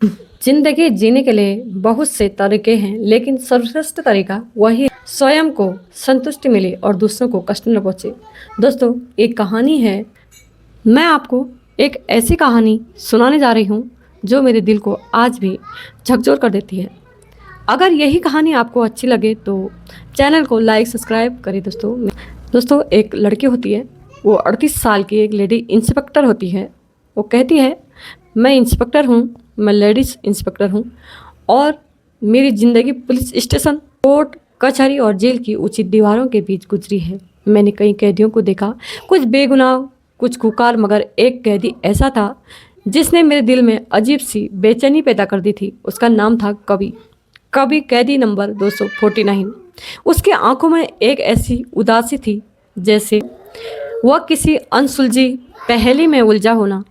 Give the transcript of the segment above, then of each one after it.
जिंदगी जीने के लिए बहुत से तरीके हैं, लेकिन सर्वश्रेष्ठ तरीका वही है स्वयं को संतुष्टि मिले और दूसरों को कष्ट न पहुंचे। दोस्तों, एक कहानी है। मैं आपको एक ऐसी कहानी सुनाने जा रही हूँ जो मेरे दिल को आज भी झकझोर कर देती है। अगर यही कहानी आपको अच्छी लगे तो चैनल को लाइक सब्सक्राइब करें। दोस्तों, एक लड़की होती है, वो 38 साल की एक लेडी इंस्पेक्टर होती है। वो कहती है, मैं इंस्पेक्टर हूँ, मैं लेडीज इंस्पेक्टर हूँ और मेरी ज़िंदगी पुलिस स्टेशन, कोर्ट कचहरी और जेल की ऊंची दीवारों के बीच गुजरी है। मैंने कई कैदियों को देखा, कुछ बेगुनाह, कुछ कुकार, मगर एक कैदी ऐसा था जिसने मेरे दिल में अजीब सी बेचैनी पैदा कर दी थी। उसका नाम था कवि। कवि कैदी नंबर 249। उसकी आंखों में एक ऐसी उदासी थी जैसे वह किसी अनसुलझी पहेली में उलझा होना।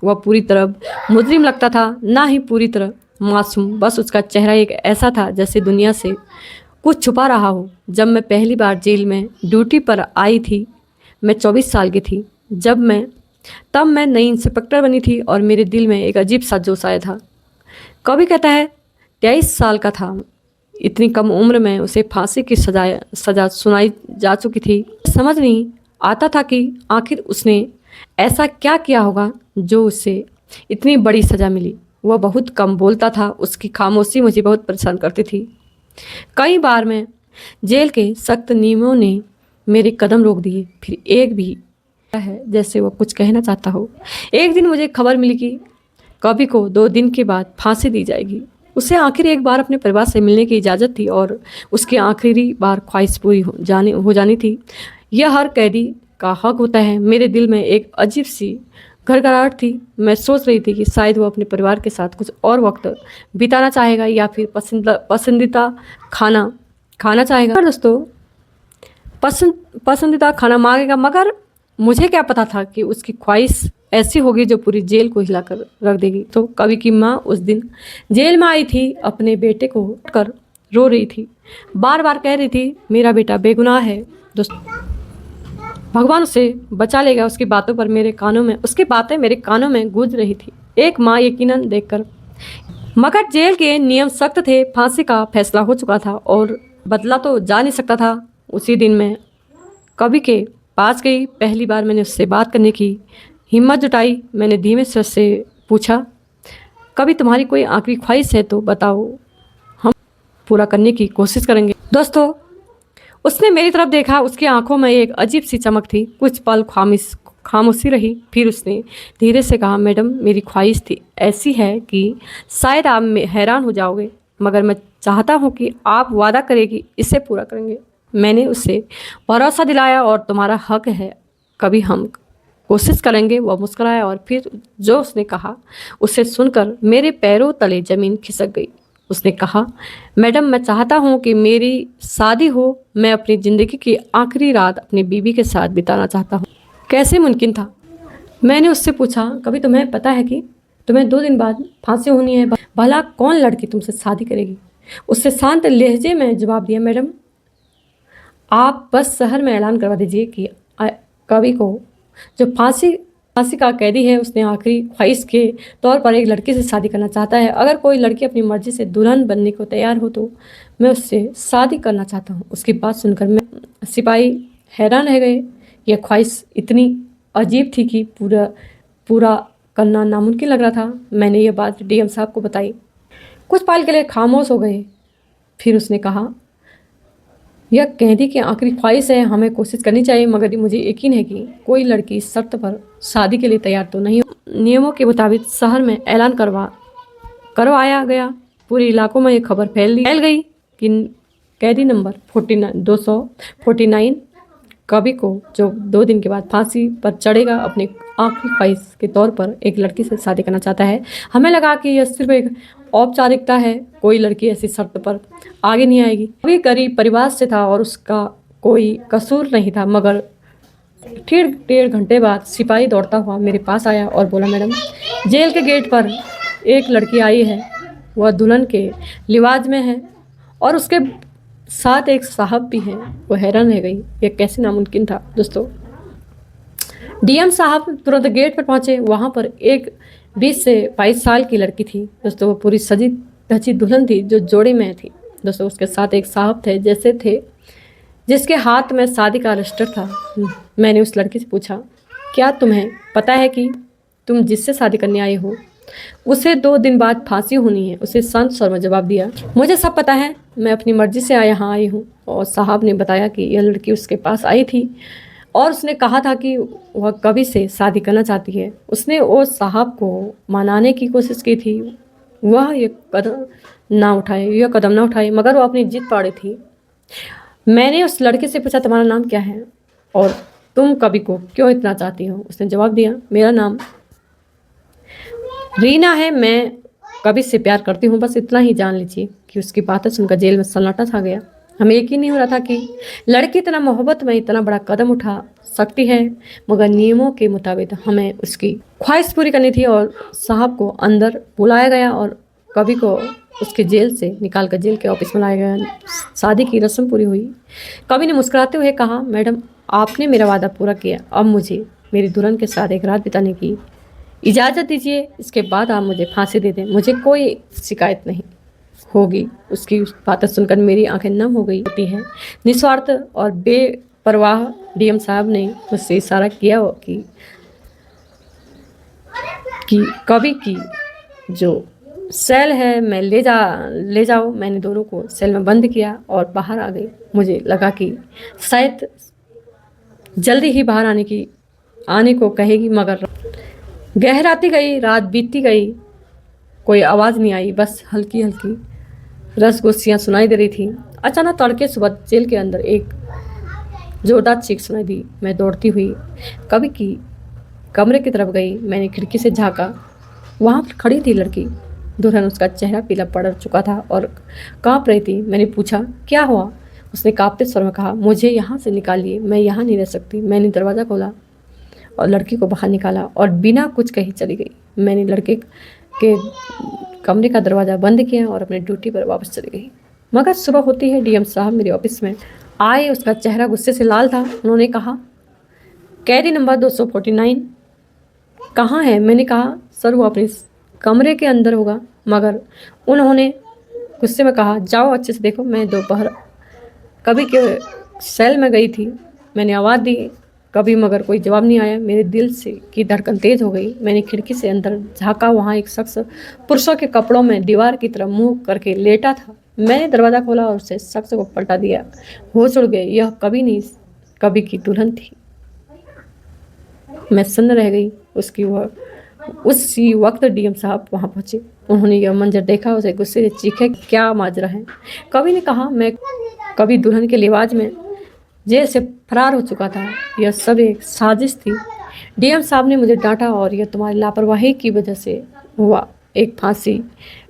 वह पूरी तरह मुजरिम लगता था, ना ही पूरी तरह मासूम। बस उसका चेहरा एक ऐसा था जैसे दुनिया से कुछ छुपा रहा हो। जब मैं पहली बार जेल में ड्यूटी पर आई थी, मैं 24 साल की थी। तब मैं नई इंस्पेक्टर बनी थी और मेरे दिल में एक अजीब सा जोश आया था। कवि कहता है, 23 साल का था। इतनी कम उम्र में उसे फांसी की सजा सुनाई जा चुकी थी। समझ नहीं आता था कि आखिर उसने ऐसा क्या किया होगा जो उसे इतनी बड़ी सजा मिली। वह बहुत कम बोलता था, उसकी खामोशी मुझे बहुत परेशान करती थी। कई बार मैं जेल के सख्त नियमों ने मेरे कदम रोक दिए, फिर एक भी है जैसे वो कुछ कहना चाहता हो। एक दिन मुझे खबर मिली कि कवि को 2 दिन के बाद फांसी दी जाएगी। उसे आखिर एक बार अपने परिवार से मिलने की इजाज़त थी और उसकी आखिरी बार ख्वाहिश पूरी हो जानी थी। यह हर कैदी का हक होता है। मेरे दिल में एक अजीब सी घरघराहट थी। मैं सोच रही थी कि शायद वो अपने परिवार के साथ कुछ और वक्त बिताना चाहेगा या फिर पसंदीदा खाना खाना चाहेगा। दोस्तों, पसंदीदा खाना मांगेगा, मगर मुझे क्या पता था कि उसकी ख्वाहिश ऐसी होगी जो पूरी जेल को हिलाकर रख देगी। तो कवि की माँ उस दिन जेल में आई थी, अपने बेटे को कर रो रही थी, बार बार कह रही थी, मेरा बेटा बेगुनाह है। दोस्तों, भगवान उसे बचा लेगा। उसकी बातें मेरे कानों में गूंज रही थी। एक माँ यकीनन देखकर, मगर जेल के नियम सख्त थे। फांसी का फैसला हो चुका था और बदला तो जा नहीं सकता था। उसी दिन मैं कवि के पास गई। पहली बार मैंने उससे बात करने की हिम्मत जुटाई। मैंने धीमे स्वर से पूछा, कभी तुम्हारी कोई आखिरी ख्वाहिश है तो बताओ, हम पूरा करने की कोशिश करेंगे। दोस्तों, उसने मेरी तरफ देखा। उसकी आंखों में एक अजीब सी चमक थी। कुछ पल खामोशी रही, फिर उसने धीरे से कहा, मैडम, मेरी ख्वाहिश थी ऐसी है कि शायद आप हैरान हो जाओगे, मगर मैं चाहता हूँ कि आप वादा करें कि इसे पूरा करेंगे। मैंने उसे भरोसा दिलाया, और तुम्हारा हक है, कभी हम कोशिश करेंगे। वह मुस्कुराया और फिर जो उसने कहा उसे सुनकर मेरे पैरों तले ज़मीन खिसक गई। उसने कहा, मैडम, मैं चाहता हूँ कि मेरी शादी हो। मैं अपनी ज़िंदगी की आखिरी रात अपनी बीवी के साथ बिताना चाहता हूँ। कैसे मुमकिन था? मैंने उससे पूछा, कभी तुम्हें पता है कि तुम्हें 2 दिन बाद फांसी होनी है? भला कौन लड़की तुमसे शादी करेगी? उससे शांत लहजे में जवाब दिया, मैडम, आप बस शहर में ऐलान करवा दीजिए कि कवि को, जो फांसी का कैदी है, उसने आखिरी ख्वाहिश के तौर पर एक लड़की से शादी करना चाहता है। अगर कोई लड़की अपनी मर्जी से दुल्हन बनने को तैयार हो तो मैं उससे शादी करना चाहता हूँ। उसकी बात सुनकर मैं सिपाही हैरान रह गए। यह ख्वाहिश इतनी अजीब थी कि पूरा करना नामुमकिन लग रहा था। मैंने यह बात डीएम साहब को बताई। कुछ पल के लिए खामोश हो गए। फिर उसने कहा, यह कैदी की आखिरी ख्वाहिश है, हमें कोशिश करनी चाहिए, मगर मुझे यकीन है कि कोई लड़की शर्त पर शादी के लिए तैयार तो नहीं हो। नियमों के मुताबिक शहर में ऐलान करवाया गया। पूरे इलाकों में ये खबर फैल गई कि कैदी नंबर 249 कवि को, जो 2 दिन के बाद फांसी पर चढ़ेगा, अपनी आखिरी ख्वाहिश के तौर पर एक लड़की से शादी करना चाहता है। हमें लगा कि यह सिर्फ एक औपचारिकता है, कोई लड़की ऐसी शर्त पर आगे नहीं आएगी। कवि गरीब परिवार से था और उसका कोई कसूर नहीं था, मगर ठीक 1.5 घंटे बाद सिपाही दौड़ता हुआ मेरे पास आया और बोला, मैडम, जेल के गेट पर एक लड़की आई है। वह दुल्हन के लिबास में है और उसके साथ एक साहब भी हैं। वो हैरान रह गई, यह कैसे नामुमकिन था। दोस्तों, डीएम साहब तुरंत गेट पर पहुंचे। वहां पर एक 20 से 22 साल की लड़की थी दोस्तों। वो पूरी सजी धजी दुल्हन थी जो जोड़े में थी दोस्तों। उसके साथ एक साहब थे जैसे थे जिसके हाथ में शादी का रजिस्टर था। मैंने उस लड़की से पूछा, क्या तुम्हें पता है कि तुम जिससे शादी करने आई हो उसे 2 दिन बाद फांसी होनी है? उसे शांत स्वर में जवाब दिया, मुझे सब पता है, मैं अपनी मर्जी से यहाँ आई हूँ। और साहब ने बताया कि यह लड़की उसके पास आई थी और उसने कहा था कि वह कभी से शादी करना चाहती है। उसने वो साहब को मनाने की कोशिश की थी, वह यह कदम ना उठाए, मगर वो अपनी जिद पाड़ी थी। मैंने उस लड़के से पूछा, तुम्हारा नाम क्या है और तुम कभी को क्यों इतना चाहती हो? उसने जवाब दिया, मेरा नाम रीना है, मैं कभी से प्यार करती हूँ, बस इतना ही जान लीजिए। कि उसकी बातें सुनकर जेल में सन्नाटा छा गया। हमें यकीन नहीं हो रहा था कि लड़की इतना मोहब्बत में इतना बड़ा कदम उठा सकती है, मगर नियमों के मुताबिक हमें उसकी ख्वाहिश पूरी करनी थी। और साहब को अंदर बुलाया गया और कभी को उसके जेल से निकाल कर जेल के ऑफिस में लाया गया। शादी की रस्म पूरी हुई। कवि ने मुस्कुराते हुए कहा, मैडम आपने मेरा वादा पूरा किया, अब मुझे मेरी दुल्हन के साथ एक रात बिताने की इजाज़त दीजिए। इसके बाद आप मुझे फांसी दे दें, मुझे कोई शिकायत नहीं होगी। उसकी बातें सुनकर मेरी आंखें नम हो गई होती है। निस्वार्थ और बेपरवाह डीएम साहब ने मुझसे इशारा किया कि कवि की जो सेल है मैं ले जाओ। मैंने दोनों को सेल में बंद किया और बाहर आ गई। मुझे लगा कि शायद जल्दी ही बाहर आने को कहेगी, मगर गहराती गई, रात बीतती गई, कोई आवाज़ नहीं आई, बस हल्की हल्की रसगोसियाँ सुनाई दे रही थी। अचानक तड़के सुबह जेल के अंदर एक जोरदार चीख सुनाई दी। मैं दौड़ती हुई कवि की कमरे की तरफ गई। मैंने खिड़की से झांका, वहाँ पर खड़ी थी लड़की दुल्हन। उसका चेहरा पीला पड़ चुका था और काँप रही थी। मैंने पूछा, क्या हुआ? उसने कांपते स्वर में कहा, मुझे यहाँ से निकालिए, मैं यहाँ नहीं रह सकती। मैंने दरवाज़ा खोला और लड़की को बाहर निकाला और बिना कुछ कही चली गई। मैंने लड़के के कमरे का दरवाज़ा बंद किया और अपनी ड्यूटी पर वापस चली गई। मगर सुबह होती है, डीएम साहब मेरे ऑफिस में आए। उसका चेहरा गुस्से से लाल था। उन्होंने कहा, कैदी नंबर 249 कहाँ है? मैंने कहा, सर वो अपने कमरे के अंदर होगा। मगर उन्होंने गुस्से में कहा, जाओ अच्छे से देखो। मैं दोपहर कभी के सेल में गई थी, मैंने आवाज़ दी कभी, मगर कोई जवाब नहीं आया। मेरे दिल से की धड़कन तेज हो गई। मैंने खिड़की से अंदर झांका, वहाँ एक शख्स पुरुषों के कपड़ों में दीवार की तरफ मुंह करके लेटा था। मैंने दरवाज़ा खोला और उसे शख्स को पलटा दिया। होश उड़ गए। यह कभी नहीं, कभी की दुल्हन थी। मैं सन्न रह गई। उसी वक्त डीएम साहब वहाँ पहुँचे। उन्होंने यह मंजर देखा, उसे गुस्से से चीखे, क्या माजरा है? कवि ने कहा, मैं कभी दुल्हन के लिबास में जेल से फरार हो चुका था। यह सब एक साजिश थी। डीएम साहब ने मुझे डांटा, और यह तुम्हारी लापरवाही की वजह से हुआ। एक फांसी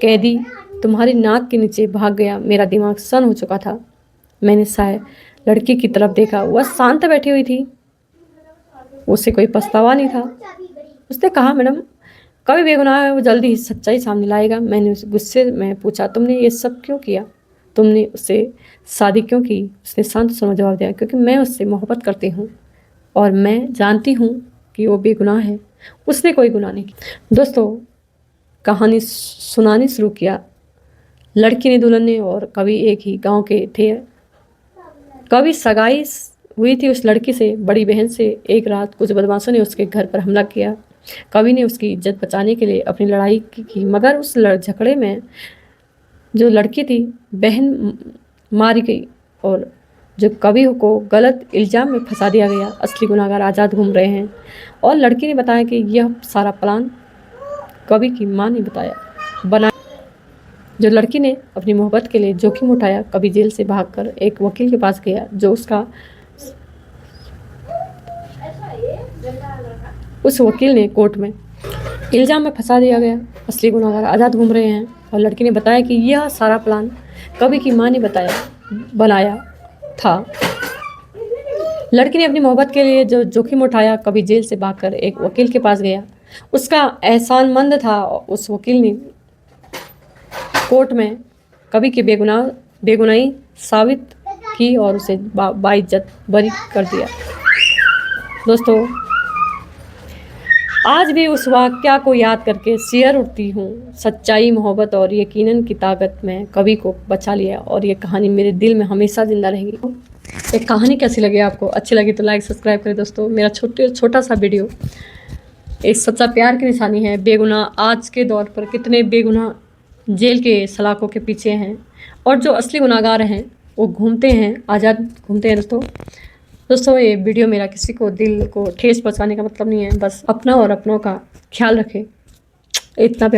कैदी तुम्हारी नाक के नीचे भाग गया। मेरा दिमाग सन हो चुका था। मैंने शायद लड़की की तरफ देखा, वह शांत बैठी हुई थी, उसे कोई पछतावा नहीं था। उसने कहा, मैडम कभी बेगुनाह है, वो जल्दी ही सच्चाई सामने लाएगा। मैंने उस गुस्से में पूछा, तुमने ये सब क्यों किया? तुमने उससे शादी क्यों की? उसने शांत स्वर में जवाब दिया, क्योंकि मैं उससे मोहब्बत करती हूँ और मैं जानती हूँ कि वो बेगुनाह है, उसने कोई गुनाह नहीं किया। दोस्तों, कहानी सुनानी शुरू किया लड़की ने, दुल्हन ने, और कभी एक ही गांव के थे। कभी सगाई हुई थी उस लड़की से, बड़ी बहन से। एक रात कुछ बदमाशों ने उसके घर पर हमला किया। कवि ने उसकी इज्जत बचाने के लिए अपनी लड़ाई की, मगर उस झगड़े में जो लड़की थी, बहन मारी गई और जो कवि को गलत इल्ज़ाम में फंसा दिया गया। असली गुनाहगार आज़ाद घूम रहे हैं। और लड़की ने बताया कि यह सारा प्लान कवि की माँ ने बनाया। जो लड़की ने अपनी मोहब्बत के लिए जोखिम उठाया। कवि जेल से भागकर एक वकील के पास गया, जो उस वकील ने कोर्ट में इल्ज़ाम में फंसा दिया गया। असली गुनाहगार आज़ाद घूम रहे हैं। और लड़की ने बताया कि यह सारा प्लान कवि की माँ ने बनाया था। लड़की ने अपनी मोहब्बत के लिए जो जोखिम उठाया। कवि जेल से भागकर एक वकील के पास गया, उसका एहसानमंद था। उस वकील ने कोर्ट में कवि की बेगुनाही साबित की और उसे बाइज्जत बरी कर दिया। दोस्तों, आज भी उस वाक़या को याद करके सिहर उठती हूँ। सच्चाई, मोहब्बत और यकीनन की ताकत में कवि को बचा लिया और ये कहानी मेरे दिल में हमेशा ज़िंदा रहेगी। एक कहानी कैसी लगी आपको? अच्छी लगी तो लाइक सब्सक्राइब करें दोस्तों। मेरा छोटा सा वीडियो एक सच्चा प्यार की निशानी है। बेगुनाह आज के दौर पर कितने बेगुनाह जेल के सलाखों के पीछे हैं और जो असली गुनहगार हैं वो घूमते हैं, आज़ाद घूमते हैं दोस्तों। ये वीडियो मेरा किसी को दिल को ठेस पहुंचाने का मतलब नहीं है, बस अपना और अपनों का ख्याल रखें। इतना प्यार